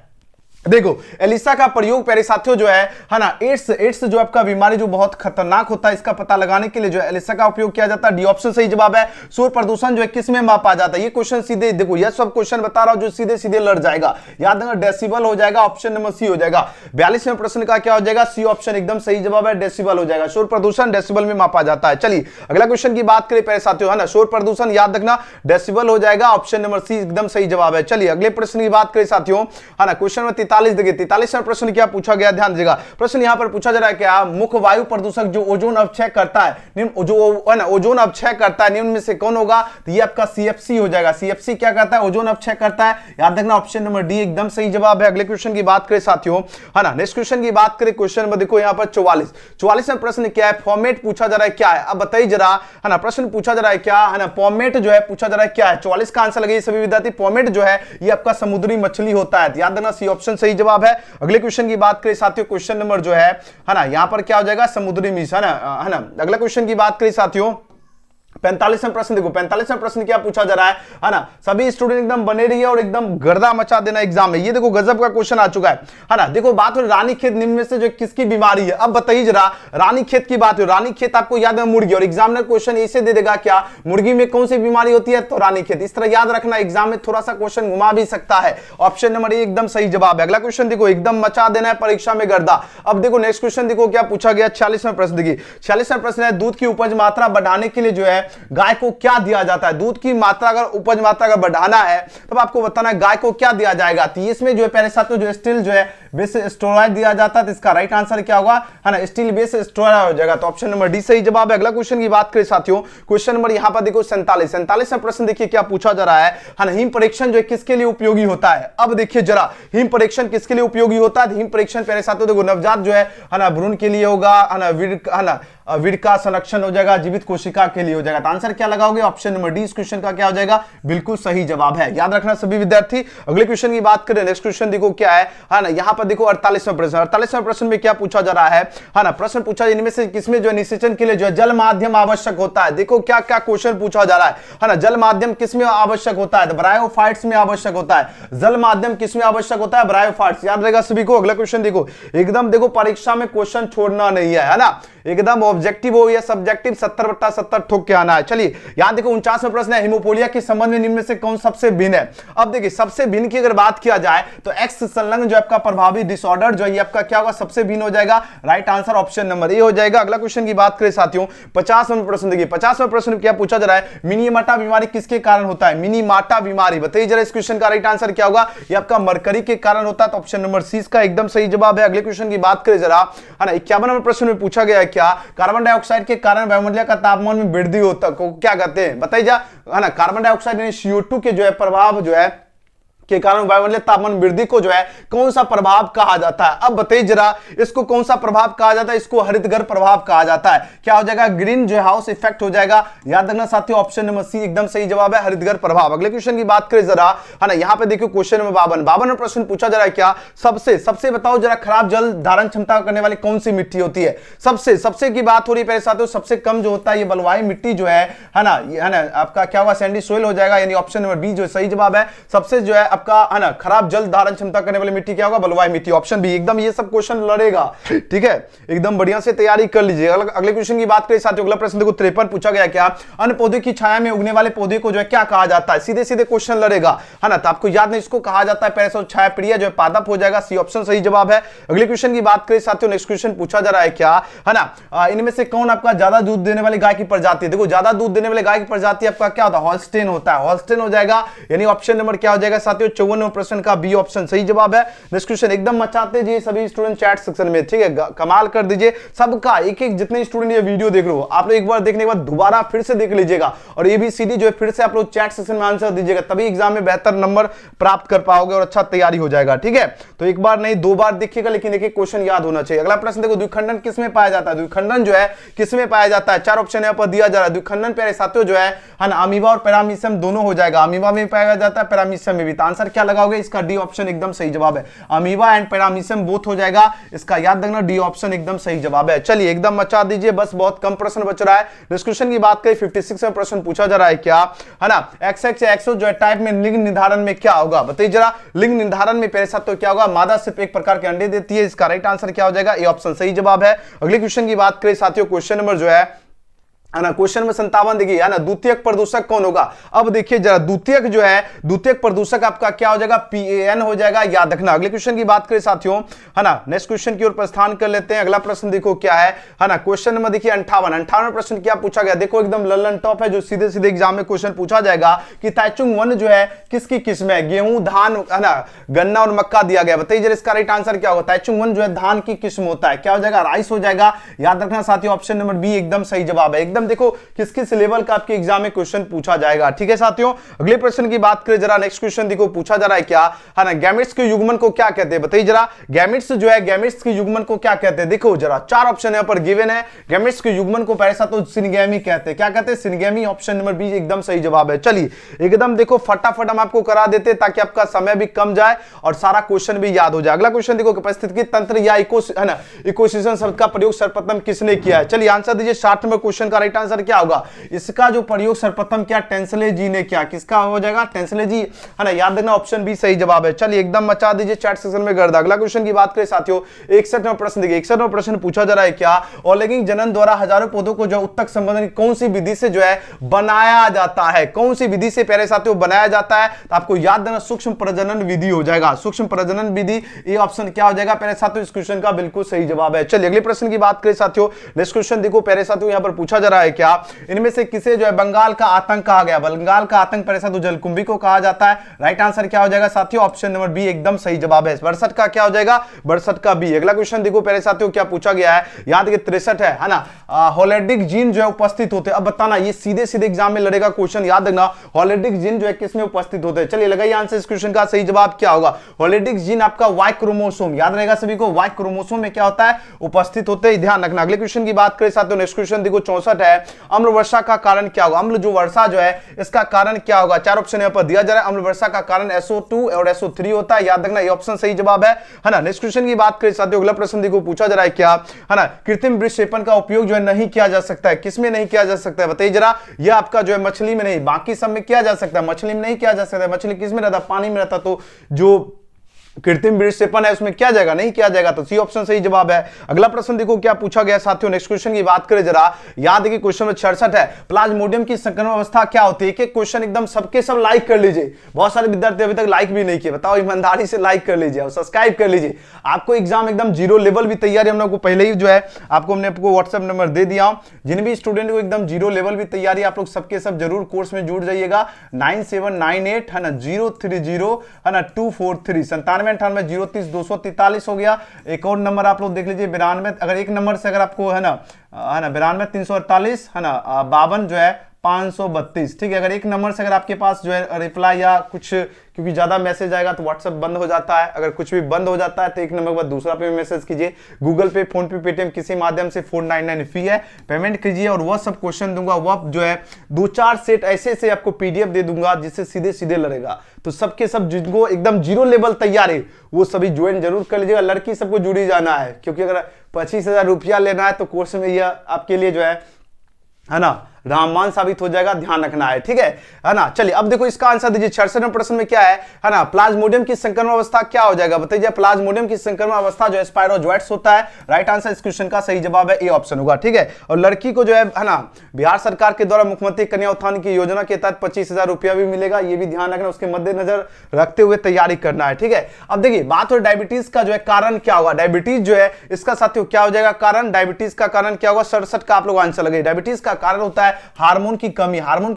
देखो एलिसा का प्रयोग प्यारे साथियों जो है ना एड्स जो आपका बीमारी जो बहुत खतरनाक होता है, इसका पता लगाने के लिए जो है एलिसा का उपयोग किया जाता है। डी ऑप्शन सही जवाब है। शोर प्रदूषण जो है किस में मापा जाता है? ये क्वेश्चन सीधे देखो, यह सब क्वेश्चन बता रहा हूं जो सीधे सीधे लड़ जाएगा, याद रखना डेसिबल हो जाएगा, ऑप्शन नंबर सी हो जाएगा। 42वें प्रश्न का क्या हो जाएगा? सी ऑप्शन एकदम सही जवाब है, डेसिबल हो जाएगा। शोर प्रदूषण डेसिबल में मापा जाता है। चलिए अगला क्वेश्चन की बात करें प्यारे साथियों, है ना, शोर प्रदूषण याद रखना डेसिबल हो जाएगा, ऑप्शन नंबर सी एकदम सही जवाब है। चलिए अगले प्रश्न की बात करें साथियों, है ना, क्वेश्चन नंबर 43 देखिए। 43 प्रश्न क्या पूछा गया, ध्यान दीजिएगा। प्रश्न यहां पर पूछा जा रहा है क्या, मुख्य वायु प्रदूषक जो ओजोन अपक्षय करता है, निम्न जो है ना ओजोन अपक्षय करता है, निम्न में से कौन होगा? तो ये आपका सीएफसी हो जाएगा। सीएफसी क्या करता है? ओजोन अपक्षय करता है, याद रखना ऑप्शन नंबर डी एकदम सही जवाब है। अगले क्वेश्चन की बात करें साथियों, है ना, नेक्स्ट क्वेश्चन की बात करें, क्वेश्चन में देखो यहां पर 44वां प्रश्न क्या है? फॉर्मेट पूछा जा रहा है क्या है? अब बताइए जरा, है ना, प्रश्न पूछा जा रहा है क्या, है ना, फॉर्मेट जो है पूछा जा रहा है क्या है? 44 का आंसर लगे सभी विद्यार्थी। फॉर्मेट जो है ये आपका समुद्री मछली होता है, याद रखना सी ऑप्शन सही जवाब है। अगले क्वेश्चन की बात करें साथियों, क्वेश्चन नंबर जो है ना यहां पर क्या हो जाएगा? समुद्री मीस, है ना। अगला क्वेश्चन की बात करें साथियों, 45वां प्रश्न देखो। 45वां प्रश्न क्या पूछा जा रहा है ना, सभी स्टूडेंट एकदम बने रहिए और एकदम गर्दा मचा देना एग्जाम में। ये देखो गजब का क्वेश्चन आ चुका है ना। देखो बात हो रानीखेत निम्न में से जो किसकी बीमारी है? अब बताइए जरा, रानीखेत की बात हो, रानीखेत आपको याद है मुर्गी, और एग्जामिनर क्वेश्चन ऐसे दे देगा क्या, मुर्गी में कौन सी बीमारी होती है? तो रानीखेत। इस तरह याद रखना, एग्जाम में थोड़ा सा क्वेश्चन घुमा भी सकता है। ऑप्शन नंबर ए एकदम सही जवाब है। अगला क्वेश्चन देखो, एकदम मचा देना है परीक्षा में गर्दा। अब देखो नेक्स्ट क्वेश्चन देखो क्या पूछा गया, 46वां प्रश्न देखिए। 46वां प्रश्न है, दूध की उपज मात्रा बढ़ाने के लिए जो है गाय को क्या दिया जाता है? दूध की मात्रा अगर उपज मात्रा अगर बढ़ाना है तब आपको बताना है गाय को क्या दिया जाएगा। तो इसमें जो है पहले साथ में जो स्टील जो है बेस स्टेरॉइड दिया जाता है, तो इसका राइट आंसर क्या होगा, है ना, स्टील बेस स्टेरॉइड हो जाएगा, तो ऑप्शन नंबर डी सही जवाब है। अगला क्वेश्चन की बात करें साथियों, क्वेश्चन नंबर यहां पर देखो 47वां प्रश्न देखिए क्या पूछा जा रहा है ना, हिम परीक्षण जो है किसके लिए उपयोगी होता है? अब देखिए जरा, हिम परीक्षण किसके लिए उपयोगी होता है? हिम परीक्षण पहले साथियों देखो नवजात जो है ना भ्रूण के लिए होगा, है ना, वीर का संरक्षण हो जाएगा, जीवित कोशिका के लिए हो जाएगा। तो आंसर क्या लगाओगे? ऑप्शन नंबर डी इस क्वेश्चन का क्या हो जाएगा? बिल्कुल सही जवाब है, याद रखना सभी विद्यार्थी। अगले क्वेश्चन की बात करें, नेक्स्ट क्वेश्चन देखो क्या है ना, यहां पर देखो 48वां प्रश्न। 48वां प्रश्न में क्या पूछा जा रहा है ना, प्रश्न पूछा इनमें से किसमें जो है निषेचन के लिए जो है जल माध्यम आवश्यक होता है? देखो क्या क्या क्वेश्चन पूछा जा रहा है ना, जल माध्यम किसमें आवश्यक होता है? ब्रायोफाइट्स में आवश्यक होता है। जल माध्यम किसमें आवश्यक होता है? ब्रायोफाइट्स, याद रहेगा सभी को। अगला क्वेश्चन देखो, एकदम देखो परीक्षा में क्वेश्चन छोड़ना नहीं है ना, एकदम ऑब्जेक्टिव हो या सब्जेक्टिव 70/70 ठोक के आना है। चलिए यहां देखो 49वां प्रश्न है, हिमोफोलिया के संबंध में निम्न में से कौन सबसे भिन्न है? अब देखिए सबसे भिन्न की अगर बात किया जाए तो एक्स संलग्न जो आपका प्रभावी डिसऑर्डर जो है ये आपका क्या होगा? सबसे भिन्न हो जाएगा, right answer option number A हो जाएगा। अगला क्वेश्चन की बात करें साथियों, 50वां प्रश्न देखिए। 50वां प्रश्न क्या पूछा जा रहा है, मिनीमाटा बीमारी किसके कारण होता है? मिनीमाटा बीमारी, बताइए जरा इस क्वेश्चन का राइट आंसर क्या होगा? ये आपका मरकरी के कारण होता है, तो ऑप्शन नंबर सी इसका एकदम सही जवाब है। अगले क्वेश्चन की बात करें जरा, है ना, 51वें प्रश्न में पूछा गया है क्या, कार्बन डाइऑक्साइड के कारण वायुमंडल का तापमान में वृद्धि होता को क्या कहते हैं? बताइए जा, है ना, कार्बन डाइऑक्साइड यानी CO2 के जो है प्रभाव जो है के कारण वायुमंडलीय तापमान वृद्धि को जो है कौन सा प्रभाव कहा जाता है? अब बताइए जरा, इसको कौन सा प्रभाव कहा जाता है? इसको हरितगृह प्रभाव कहा जाता है। क्या हो जाएगा? ग्रीन जो हाउस इफेक्ट हो जाएगा, याद रखना साथियों, ऑप्शन नंबर सी एकदम सही जवाब है, हरितगृह प्रभाव। अगले क्वेश्चन की बात करें जरा, है ना, यहां पे देखियो क्वेश्चन नंबर 52वां प्रश्न पूछा जा रहा है क्या, सबसे बताओ जरा खराब जल धारण क्षमता करने वाली कौन सी मिट्टी होती है? सबसे की बात हो रही है पहले साथियों, सबसे कम जो होता है ये बलुआही मिट्टी जो है ना, आपका क्या होगा? सैंडी सोइल हो जाएगा, यानी ऑप्शन नंबर बी जो सही जवाब है। सबसे जो है आपका, है ना, खराब जल धारण क्षमता करने वाली मिट्टी क्या होगा? बलुआही मिट्टी, ऑप्शन बी एकदम। ये सब क्वेश्चन लड़ेगा, ठीक है, एकदम बढ़िया से तैयारी कर लीजिए। अगले क्वेश्चन की बात करें साथियों, अगला प्रश्न देखो 53 पूछा गया क्या, अन्य पौधे की छाया में उगने वाले पौधे को जो है क्या कहा जाता है? सीधे सीधे क्वेश्चन लड़ेगा, है ना, तो आपको याद नहीं, इसको कहा जाता है पहले छाया प्रिय जो है पादप हो जाएगा, सी ऑप्शन सही जवाब है। अगले क्वेश्चन की बात करें साथियों, नेक्स्ट क्वेश्चन पूछा जा रहा है क्या, है ना, इनमें से कौन आपका ज्यादा दूध देने वाली गाय की प्रजाति है? देखो ज्यादा दूध देने वाले गाय की प्रजाति आपका क्या होता है? हॉल्स्टेन होता है, हॉल्स्टेन हो जाएगा, यानी ऑप्शन नंबर क्या हो जाएगा साथियों? 54वें प्रश्न का बी ऑप्शन सही जवाब है। नेक्स्ट क्वेश्चन एकदम मचाते जी सभी स्टूडेंट चैट सेक्शन में, ठीक है, कमाल कर दीजिए सबका। एक एक जितने स्टूडेंट ये वीडियो देख रहे हो आप लोग एक बार देखने के बाद दोबारा फिर से देख लीजिएगा और ABCD जो है फिर से आप लोग चैट सेक्शन में आंसर दीजिएगा, तभी एग्जाम में बेहतर नंबर प्राप्त कर पाओगे और अच्छा तैयारी हो जाएगा, ठीक है। तो एक बार नहीं 2 बार देखिएगा, लेकिन एक एक क्वेश्चन याद होना चाहिए। अगला प्रश्न देखो, द्विखंडन किसमें पाया जाता है? द्विखंडन जो है किसमें पाया जाता है? 4 ऑप्शन यहां पर दिया जा रहा है। द्विखंडन प्यारे साथियों जो है ना, अमीबा और पैरामीशियम दोनों हो जाएगा। अमीबा में पाया जाता है, पैरामीशियम में भी। तो आंसर क्या लगाओगे? इसका डी ऑप्शन एकदम सही जवाब है। अमीबा एंड पैरामीशियम बोथ हो जाएगा, इसका याद रखना डी ऑप्शन एकदम सही जवाब है। चलिए एकदम मचा दीजिए, बस बहुत कम प्रश्न बच रहा है। डिस्कशन की बात करें 56वां प्रश्न पूछा जा रहा है क्या है ना, XX या XO जो है टाइप में लिंग निर्धारण में क्या होगा? बताइए जरा, लिंग निर्धारण में पहले साथ तो क्या होगा? मादा सिर्फ एक प्रकार के अंडे देती है, इसका राइट आंसर क्या हो जाएगा? ए ऑप्शन सही जवाब है। अगले क्वेश्चन की बात करें साथियों, क्वेश्चन नंबर जो है ना, क्वेश्चन में 57 देखिए है ना, द्वितीयक प्रदूषक कौन होगा? अब देखिए जरा, द्वितीयक जो है, द्वितीयक प्रदूषक आपका क्या हो जाएगा? PAN हो जाएगा, याद रखना। अगले क्वेश्चन की बात करें साथियों है ना, नेक्स्ट क्वेश्चन की ओर प्रस्थान कर लेते हैं। अगला प्रश्न देखो क्या है ना, क्वेश्चन नंबर देखिए 58 प्रश्न क्या पूछा गया? देखो एकदम लल्लन टॉप है, जो सीधे सीधे एग्जाम में क्वेश्चन पूछा जाएगा कि ताइचुंग वन जो है किसकी किस्म है? गेहूं, धान है ना, गन्ना और मक्का दिया गया। बताइए जरा इसका राइट आंसर क्या होगा? ताइचुंग वन जो है धान की किस्म होता है, क्या हो जाएगा? राइस हो जाएगा, याद रखना साथियों। ऑप्शन नंबर बी एकदम सही जवाब है। एकदम देखो किसकी किस लेवल का आपके एग्जाम में क्वेश्चन पूछा जाएगा, ठीक है साथियों। अगले प्रश्न की बात करें जरा, नेक्स्ट क्वेश्चन देखो पूछा जा रहा है क्या है ना, गैमेट्स के युग्मन को क्या कहते हैं? बताइए जरा, गैमेट्स जो है, गैमेट्स के युग्मन को क्या कहते हैं? देखो जरा 4 ऑप्शन यहां पर गिवन है। गैमेट्स के युग्मन को पहले साथ तो सिनगैमी कहते हैं। क्या कहते हैं? सिनगैमी। ऑप्शन नंबर बी एकदम सही जवाब है। चलिए एकदम देखो फटाफट हम आपको करा देते ताकि आपका समय भी कम जाए और सारा क्वेश्चन भी याद हो जाए। अगला क्वेश्चन देखो, पारिस्थितिकी तंत्र या इकोसिस्टम शब्द का प्रयोग सर्वप्रथम किसने किया है? चलिए आंसर दीजिए। 60 नंबर क्वेश्चन का राइट आंसर क्या होगा? इसका जो प्रयोग सर्वप्रथम क्या टेंसले जी ने किया? किसका हो जाएगा? टेंसले जी है ना, याद रखना। ऑप्शन बी सही जवाब है। चलिए एकदम मचा दीजिए चैट सेक्शन में गर्दा। अगला क्वेश्चन की बात करें साथियों, 61वां प्रश्न देखिए। 61वां प्रश्न पूछा जा रहा है क्या, अलैंगिक जनन द्वारा हजारों पौधों को जो उत्तक संवर्धन कौन सी विधि से जो है बनाया जाता है? कौन सी विधि से प्यारे साथियों बनाया जाता है? तो आपको याद देना सूक्ष्म प्रजनन विधि हो जाएगा। सूक्ष्म प्रजनन विधि, ये ऑप्शन क्या हो जाएगा प्यारे साथियों? इस क्वेश्चन का बिल्कुल सही जवाब है। चलिए अगले प्रश्न की बात करें साथियों, नेक्स्ट क्वेश्चन देखो प्यारे साथियों, यहां पर पूछा जा रहा है क्या, इनमें से किसे जो है बंगाल का आतंक कहा गया? बंगाल का आतंक प्यारे साथियों जलकुंभी को कहा जाता है। राइट आंसर क्या हो जाएगा साथियों? ऑप्शन नंबर बी एकदम सही जवाब है। 62 का क्या हो जाएगा? 62 का बी। अगला क्वेश्चन देखो प्यारे साथियों क्या पूछा गया है, याद देखिए 63 है ना, होलिडिक जीन जो है उपस्थित होते हैं। अब बताना, ये सीधे सीधे एग्जाम में लड़ेगा क्वेश्चन, याद रखना। होलिडिक जीन जो है किसमें उपस्थित होते हैं? चलिए लगाइए आंसर इस क्वेश्चन का, सही जवाब क्या होगा? होलिडिक जीन आपका वाई क्रोमोसोम, याद रहेगा सभी को, वाई क्रोमोसोम में क्या होता है? उपस्थित होते हैं, ध्यान रखना। अगले क्वेश्चन की बात करें साथियों, नेक्स्ट क्वेश्चन देखो 64 है, अम्ल वर्षा का कारण क्या होगा? अम्ल जो वर्षा जो है इसका कारण क्या होगा? 4 ऑप्शन यहां पर दिया जा रहा है। अम्ल वर्षा का कारण SO2 और SO3 होता है, याद रखना, ये ऑप्शन सही जवाब है ना। नेक्स्ट क्वेश्चन की बात करें साथियों, अगला प्रश्न देखो पूछा जा रहा है क्या है ना, कृत्रिम वृषसेपन का उपयोग जो है नहीं किया जा सकता है, किसमें नहीं किया जा सकता है? बताइए जरा, ये आपका जो है मछली में नहीं, बाकी सब में किया जा सकता है, मछली में नहीं किया जा सकता है। मछली किसमें रहता है? पानी में रहता, तो जो कृत्रिम वृषसेपन है उसमें क्या जाएगा? नहीं किया जाएगा, तो सी ऑप्शन सही जवाब है। अगला प्रश्न देखो क्या पूछा गया साथियों, नेक्स्ट क्वेश्चन की बात करें जरा, याद है कि क्वेश्चन में 66 है, प्लाज्मोडियम की संक्रमण अवस्था क्या होती है? एक एक क्वेश्चन एकदम सबके सब लाइक कर लीजिए, बहुत सारे विद्यार्थी अभी तक लाइक भी नहीं किए, बताओ ईमानदारी से लाइक कर लीजिए और सब्सक्राइब कर लीजिए। आपको एग्जाम एकदम जीरो लेवल भी तैयारी हम लोग को पहले ही जो है हमने आपको व्हाट्सएप नंबर दे दिया। जिन भी स्टूडेंट को एकदम जीरो लेवल भी तैयारी, आप लोग सबके सब जरूर कोर्स में जुड़ जाइएगा। 9798 है ना 030 है ना 243 9798 243 हो गया। एक और नंबर आप लोग देख लीजिए 92, अगर एक नंबर से अगर आपको है ना 92 348 है ना 52 जो है 532, ठीक है। अगर एक नंबर से अगर आपके पास जो है रिप्लाई या कुछ, क्योंकि ज्यादा मैसेज आएगा तो व्हाट्सएप बंद हो जाता है, अगर कुछ भी बंद हो जाता है तो एक नंबर के बाद दूसरा पे मैसेज कीजिए। गूगल पे, फोन पे, पेटीएम किसी माध्यम से 499 फी है, पेमेंट कीजिए और वह सब क्वेश्चन दूंगा, वह जो है 2-4 सेट ऐसे से आपको पीडीएफ दे दूंगा जिससे सीधे सीधे लड़ेगा। तो सबके सब जिनको एकदम जीरो लेवल तैयार है वो सभी ज्वाइन जरूर कर लीजिएगा। लड़की सबको जुड़ी जाना है, क्योंकि अगर 25,000 रुपया लेना है तो कोर्स में यह आपके लिए जो है ना राममान साबित हो जाएगा, ध्यान रखना है, ठीक है ना। चलिए अब देखो इसका आंसर दीजिए। 66वें प्रश्न में क्या है ना, प्लाज्मोडियम की संक्रमण अवस्था क्या हो जाएगा? बताइए, प्लाज्मोडियम की संक्रमण अवस्था जो है स्पाइरोजोइट्स होता है। राइट आंसर इस क्वेश्चन का सही जवाब है, ए ऑप्शन होगा, ठीक है। और लड़की को जो है ना बिहार सरकार के द्वारा मुख्यमंत्री कन्या उत्थान की योजना के तहत 25,000 रुपया भी मिलेगा, ये भी ध्यान रखना, उसके मद्देनजर रखते हुए तैयारी करना है, ठीक है। अब देखिए बात हो डायबिटीज का जो है कारण क्या होगा? डायबिटीज जो है इसका साथियों क्या हो जाएगा कारण? डायबिटीज का कारण क्या होगा? 67 का आप लोग आंसर लगे। डायबिटीज का कारण होता है है हार्मोन की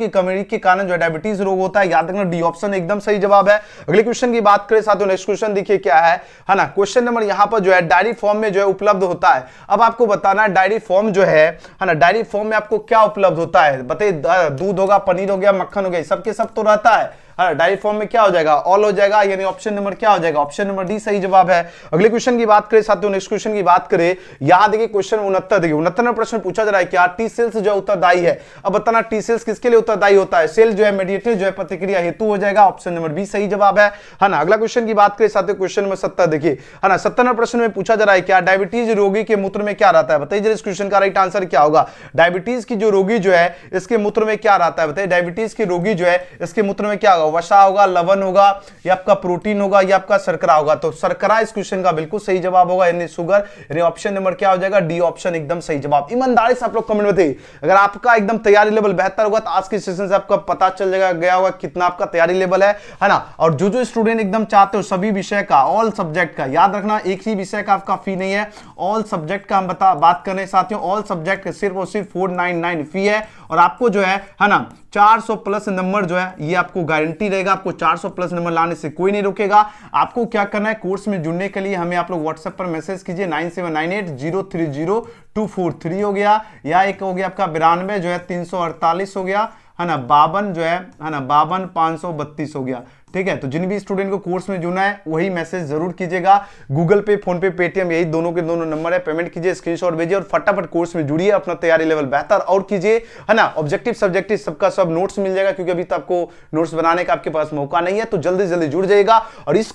कमी के कारण जो है डायबिटीज रोग होता है। याद रखना डी ऑप्शन एकदम सही जवाब है। अगले क्वेश्चन की बात करें साथियों, नेक्स्ट क्वेश्चन देखिए क्या है ना। क्वेश्चन नंबर यहां पर जो है डायरी फॉर्म में जो है उपलब्ध होता है। अब आपको बताना है डायरी फॉर्म जो है ना, डायरी फॉर्म में आपको क्या उपलब्ध होता है बताइए। दूध होगा, पनीर हो गया, मक्खन हो गया, सबके सब तो रहता है। डायरी फॉर्म में क्या हो जाएगा, ऑल हो जाएगा, यानी ऑप्शन नंबर क्या हो जाएगा, ऑप्शन नंबर डी सही जवाब है। अगले क्वेश्चन की बात करें साथियों, नेक्स्ट क्वेश्चन की बात करें, यहां देखिए क्वेश्चन 69 देखिए 69 प्रश्न पूछा जा रहा है क्या टी सेल्स जो है उत्तरदायी है। अब बताना टी सेल्स किसके लिए उत्तरदायी होता है। सेल जो है मेडिएटर जो है प्रतिक्रिया हेतु हो जाएगा, ऑप्शन नंबर बी सही जवाब है ना। अगला क्वेश्चन की बात करें साथियों, क्वेश्चन नंबर 70 देखिए है ना। 70 प्रश्न में पूछा जा रहा है क्या डायबिटीज रोगी के मूत्र में क्या रहता है। बताइए इस क्वेश्चन का राइट आंसर क्या होगा। डायबिटीज की जो रोगी जो है इसके मूत्र में क्या रहता है। बताइए डायबिटीज की रोगी जो है इसके मूत्र में क्या होगा, वसा होगा, लवण होगा, या आपका प्रोटीन होगा, या आपका शर्करा होगा। तो शर्करा इस क्वेश्चन का बिल्कुल सही जवाब होगा, यानी शुगर, यानी ऑप्शन नंबर क्या हो जाएगा, डी ऑप्शन एकदम सही जवाब। ईमानदारी से आप लोग कमेंट में बताइए, अगर आपका एकदम तैयारी लेवल बेहतर होगा तो आज के सेशन से आपका पता चल जाएगा गया होगा कितना आपका तैयारी लेवल है ना। और जो स्टूडेंट एकदम चाहते हो सभी विषय का, ऑल सब्जेक्ट का, याद रखना एक ही विषय का आपका फी नहीं है, ऑल सब्जेक्ट का हम बात कर रहे हैं साथियों। ऑल सब्जेक्ट सिर्फ और सिर्फ 499 फी है, और आपको जो है ना 400 प्लस नंबर जो है ये आपको गारंटी रहेगा। आपको 400 प्लस नंबर लाने से कोई नहीं रोकेगा। आपको क्या करना है, कोर्स में जुड़ने के लिए हमें आप लोग व्हाट्सएप पर मैसेज कीजिए 9798030243 हो गया, या एक हो गया आपका 92 जो है 348 हो गया है ना, 52 जो है ना 52 532 हो गया। ठीक है, तो जिन भी स्टूडेंट को कोर्स में जुड़ना है वही मैसेज जरूर कीजिएगा। गूगल पे, फोन पे, पेटीएम यही दोनों के दोनों नंबर है, पेमेंट कीजिए, स्क्रीनशॉट भेजिए और फटाफट कोर्स में जुड़िए, अपना तैयारी लेवल बेहतर और कीजिए है ना। ऑब्जेक्टिव सब्जेक्टिव सबका सब नोट्स मिल जाएगा, क्योंकि अभी तो आपको नोट्स बनाने का आपके पास मौका नहीं है, तो जल्दी जल्दी जुड़ जाइएगा। और इस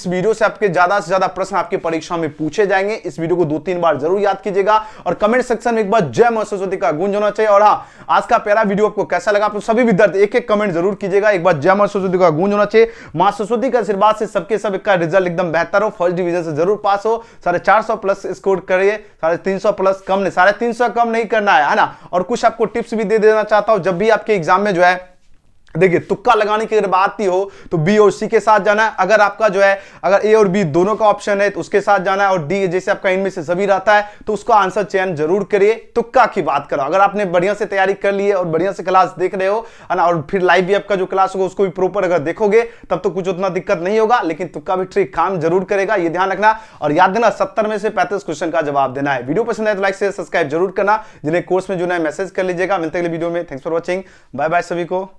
वीडियो से आपके ज्यादा से ज्यादा प्रश्न आपके परीक्षा में पूछे जाएंगे। इस वीडियो को 2-3 बार जरूर याद कीजिएगा और कमेंट सेक्शन में एक बार जय मां सरस्वती का गूंज होना चाहिए। और हाँ, आज का प्यारा वीडियो आपको कैसा लगा, आप सभी विद्यार्थी एक कमेंट जरूर कीजिएगा, एक बार जय मां सरस्वती का गूंज होना चाहिए। मां सरस्वती का आशीर्वाद से सबके सब का रिजल्ट एकदम बेहतर हो, फर्स्ट डिवीजन से जरूर पास हो, 450 प्लस स्कोर करिए, 350 प्लस कम नहीं, 350 कम नहीं करना है ना। और कुछ आपको टिप्स भी दे देना चाहता हूं, जब भी आपके एग्जाम में जो है देखिए तुक्का लगाने की अगर बात ही हो तो बी और सी के साथ जाना है। अगर आपका जो है अगर ए और बी दोनों का ऑप्शन है तो उसके साथ जाना है, और डी जैसे आपका इनमें से सभी रहता है तो उसका आंसर चयन जरूर करिए। तुक्का की बात करो, अगर आपने बढ़िया से तैयारी कर ली है और बढ़िया से क्लास देख रहे हो है ना, और फिर लाइव भी आपका जो क्लास होगा उसको भी प्रॉपर अगर देखोगे तब तो कुछ उतना दिक्कत नहीं होगा, लेकिन तुक्का भी ट्रिक काम जरूर करेगा, ये ध्यान रखना। और याद देना 70 में से 35 क्वेश्चन का जवाब देना है। वीडियो पसंद है तो लाइक शेयर सब्सक्राइब जरूर करना, जिन्हें कोर्स में जुड़ना है मैसेज कर लीजिएगा। मिलते हैं अगले वीडियो में, thanks for watching, bye bye सभी को।